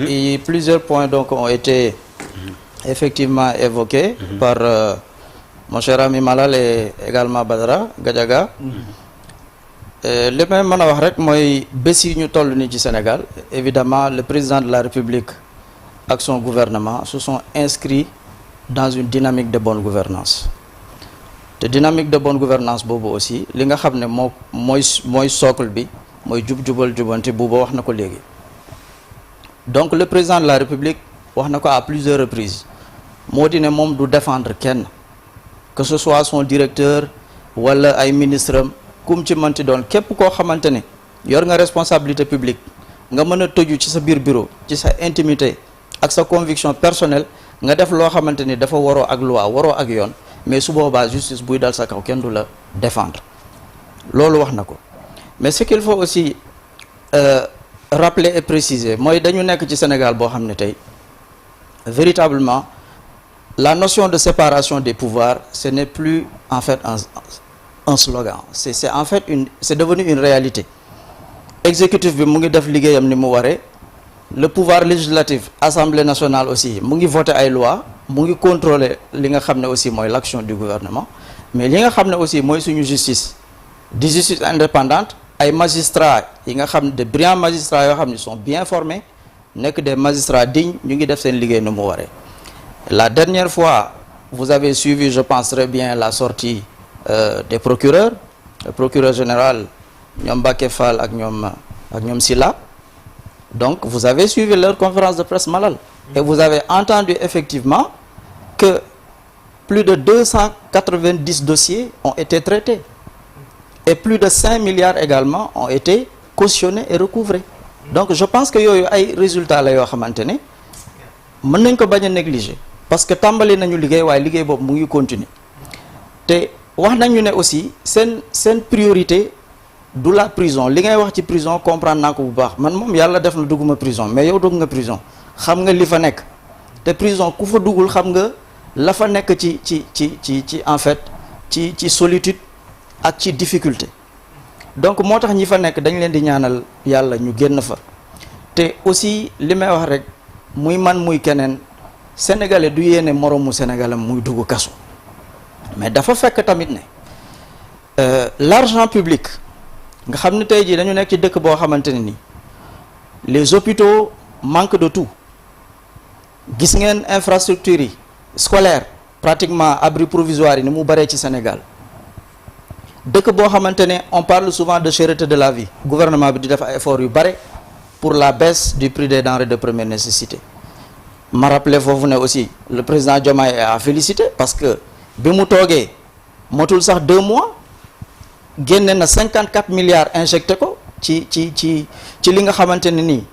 Et plusieurs points donc ont été effectivement évoqués par mon cher ami Malal et également Badara Gadiaga. Le même mën a wax rek mooy bés yi ñu toll nii ci Sénégal évidemment le président de la République ak son gouvernement se sont inscrits dans une dynamique de bonne gouvernance te dynamique de bonne gouvernance boobu aussi li nga xam ne mooy socle bi mooy jub-jubal jubanti buuba wax na ko léegi. Donc le président de la République wax na ko à plusieurs reprises moo di ne moom du défendre kenn que ce soit son directeur wala ay ministre am kum ci mënti doon képp koo xamante ne yor nga responsabilité publique nga mën a tëju ci sa biir bureau ci sa intimité ak sa conviction personnelle nga def loo xamante ni dafa waroo ak loi waroo ak yoon mais su boobaa justice buy dal sa kaw kenn du la défendre loolu wax na ko. Mais ce qu'il faut aussi rappeler et préciser mooy dañu nekk ci Sénégal boo xam ne tey véritablement la notion de séparation des pouvoirs ce n'est plus en fait un slogan c'est en fait c'est devenu une réalité. Exécutif bi mu ngi def liggéeyam ni mu waree le pouvoir législatif Assemblée nationale aussi mu ngi voter ay loi mu ngi contrôler li nga xam ne aussi mooy l'action du gouvernement mais li nga xam ne aussi mooy suñu justice di justice indépendante ay magistrats yi nga xam ne de brillants magistrats yoo xam ne sont bien formés nekk des magistrats dignes ñu ngi def seen liggéey nu mu waree. La dernière fois vous avez suivi je pense très bien la sortie des procureurs le procureur général ñoom Mbacké Fall ak ñoom Sylla. Donc vous avez suivi leur conférence de presse Malal et vous avez entendu effectivement que plus de 290 dossiers ont été traités et plus de 5 milliards également ont été cautionnés et recouvrés. Donc je pense que yooyu ay résultats la yoo xamante ne mën nañ ko bañ a négliger parce que tàmbali nañu liggéey waaye liggéey boobu mu ngi continuer te wax nañu ne aussi seen priorité du la prison li ngay wax ci prison comprendre naa ko bu baax man moom yàlla def na dugguma prison mais yow dugg nga prison xam nga li fa nekk te prison ku fa duggul xam nga la fa nekk ci en fait ci solitude ak ci difficulté donc moo tax ñi fa nekk dañ leen di ñaanal yàlla ñu génn fa te aussi li may wax rek muy man muy keneen sénégalais du yéene moroomu sénégalais muy dugg kaso mais dafa fekk tamit ne l'argent public nga xam ne tey jii dañu nekk ci dëkk boo xamante ne ni les hôpitaux manquent de tout gis ngeen infrastructures yi scolaires pratiquement abri provisoire yi ni mu baree ci Sénégal dëkk boo xamante ne on parle souvent de cherté de la vie gouvernement bi di def ay efforts yu bare pour la baisse du prix des denrées de première nécessité ma rappelé foofu ne aussi le président Diomaye a félicité parce que bi mu toogee motul sax 2 mois génne na 54 milliards injecté ko ci li nga xamante ne nii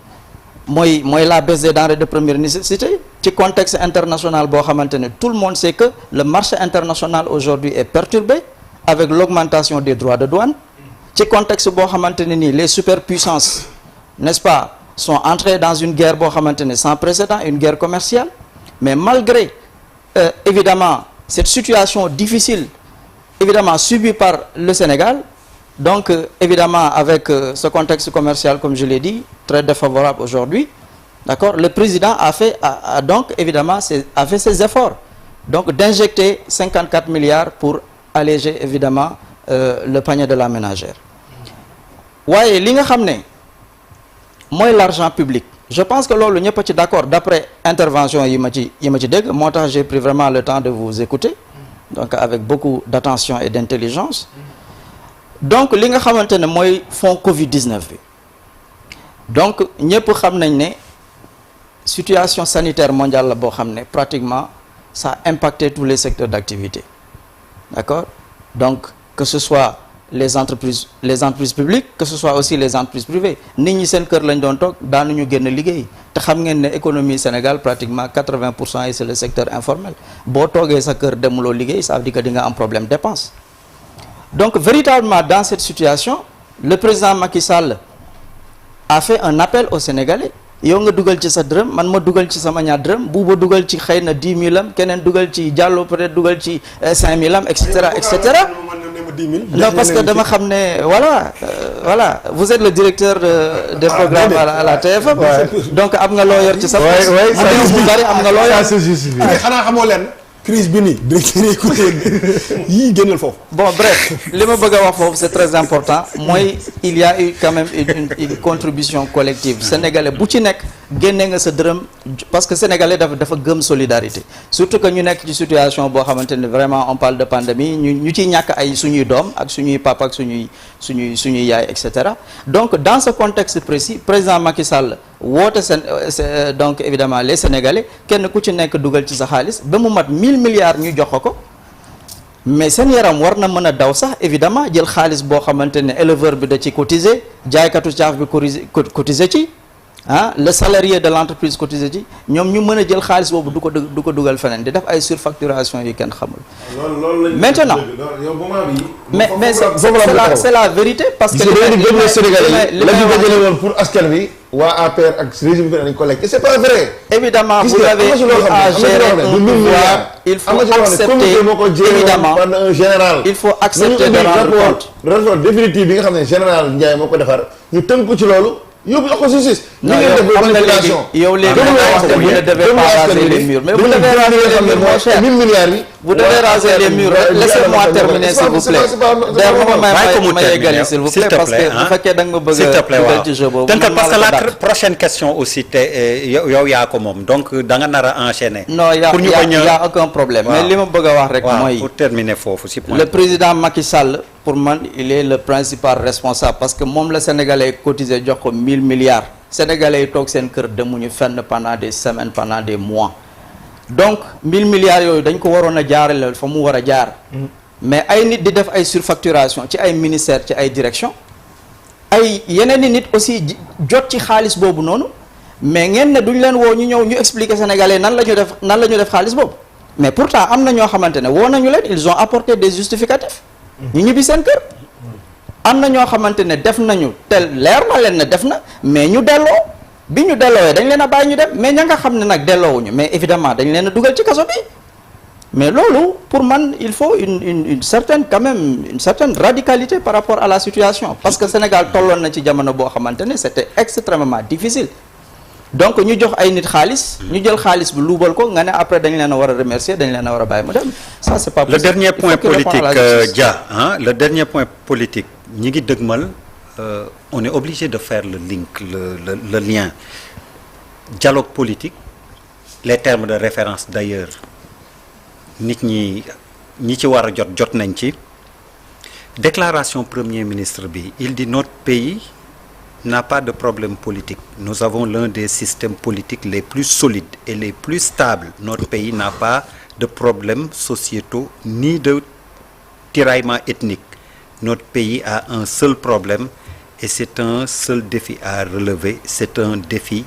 mooy la baisse des denrées de première nécessité ci contexte international boo xamante ne tout le monde sait que le marché international aujourd'hui est perturbé avec l'augmentation des droits de douane ci contexte boo xamante ne nii les superpuissances n'est-ce pas sont entrées dans une guerre boo xamante ne sans précédent une guerre commerciale mais malgré évidemment cette situation difficile évidemment subi par le Sénégal donc évidemment avec ce contexte commercial comme je l'ai dit très défavorable aujourd'hui d'accord le président a fait donc évidemment a fait ses efforts donc d'injecter 54 milliards pour alléger évidemment le panier de la ménagère waaye li nga xam ne mooy l'argent public je pense que loolu ñëpp a ci d'accord d'après intervention yi ma ci dégg moo tax j'ai pris vraiment le temps de vous écouter donc avec beaucoup d'attention et d'intelligence donc li nga xamante ne mooy fonds Covid-19 bi donc ñëpp xam nañ ne situation sanitaire mondiale la boo xam ne pratiquement ça a impacté tous les secteurs d'activité d'accord donc que ce soit les entreprises publiques que ce soit aussi les entreprises privées nit ñi seen kër lañ doon toog daanuñu génn liggéey te xam ngeen ne économie Sénégal pratiquement 80% yi c'est le secteur informel boo toogee sa kër demuloo liggéey ça veut dire que di nga am problème dépense donc véritablement dans cette situation le président Macky Sall a fait un appel aux Sénégalais yow nga dugal ci sa dërëm man ma dugal ci sama ñaar dërëm buuba dugal ci xëy na 10 000 am keneen dugal ci Diallo peut-être dugal ci 5 000 am et cetera non parce que dama xam ne voilà vous êtes le directeur des programmes à la TFM donc am nga loo yor ci sa bu bari am nga loo yor xanaa xamoo leen crise bi nii directeur yi ko yii génnal foofu. bon bref li ma bëgg a wax foofu c'est très important mooy il y a eu quand même une contribution collective sénégalais bu ci nekk génne nga sa dërëm parce que sénégalais dafa gëm solidarité surtout que ñu nekk ci situation boo xamante ne vraiment on parle de pandémie ñu ciy ñàkk ay suñuy doom ak suñuy papa ak suñuy yaay et cetera donc dans ce contexte précis président Macky Sall woote donc évidemment les sénégalais kenn ku ci nekk dugal ci sa xaalis ba mu mat 1000 milliards ñu jox ko mais seen yaram war na mën a daw sax évidemment jël xaalis boo xamante ne éleveur bi da ci cotiser jaaykatu caaf bi cotiser ci le salarié de l'entreprise cotisé ci ñoom ñu mën a jël xaalis boobu du ko dugal feneen di def ay surfacturation yu kenn xamul. maintenant mais c'est la vérité parce que les Sénégalais la ñu dajale woon pour askan wi waa APR ak régime bi dañ ko lekk c'est pas vrai. évidemment vous avez à gérer un pouvoir il faut accepter évidemment il faut accepter de rendre compte. rapport définitif bi nga xam ne général Ndiaye moo ko defar ñu tënk ko ci loolu. yóbbu la ko justice. non yow léegi vous ne devez pas raser les murs mais vous devez raser les murs mon cher. 1000 milliards bi. vous devez raser les murs laissez-moi terminer s'il vous plaît. d'ailleurs ma yeggali s'il vous plaît parce que bu fekkee da nga ma bëgg a dugal ci jeu boobu. parce que la prochaine question aussi te yow yaa ko moom donc da nga nar a enchaîner. non y a aucun problème. mais li ma bëgg a wax rek mooy. pour terminer foofu si point. le président Macky Sall pour man il est le principal responsable parce que moom la sénégalais cotisé jox ko 1000 milliards sénégalais yi toog seen kër demuñu fenn pendant des semaines pendant des mois donc 1000 milliards yooyu dañ ko waroon a jaarale fa mu war a jaar mais ay nit di def ay surfacturation ci ay ministères ci ay directions ay yeneen i nit aussi jot ci xaalis boobu noonu mais ngeen ne duñ leen woo ñu ñëw ñu expliquer sénégalais nan la ñu def xaalis boobu mais pourtant am na ñoo xamante ne woo nañu leen ils ont apporté des justificatifs ñu ñibbi seen kër am na ñoo xamante ne def nañu tel leer na leen ne def na mais ñu delloo bi ñu delloowee dañ leen a bàyyi ñu dem mais ña nga xam ne nag delloowuñu mais évidemment dañ leen a dugal ci kaso bi mais loolu pour man il faut une certaine quand même une certaine radicalité par rapport à la situation parce que Sénégal tolloon na ci jamono boo xamante ne c'était extrêmement difficile donc ñu jox ay nit xaalis ñu jël xaalis bi luubal ko nga ne après dañ leen a war a remercier dañ leen a war a bàyyi mu dem ça c'est pas possible. le dernier point politique Dia le dernier point politique ñi ngi dëgmal on est obligé de faire le link le lien dialogue politique les termes de référence d'ailleurs nit ñi ci war a jot nañ ci déclaration premier ministre bi il dit notre pays n'a pas de problème politique. Nous avons l'un des systèmes politiques les plus solides et les plus stables. Notre pays n'a pas de problèmes sociétaux ni de tiraillement ethnique. Notre pays a un seul problème et c'est un seul défi à relever, c'est un défi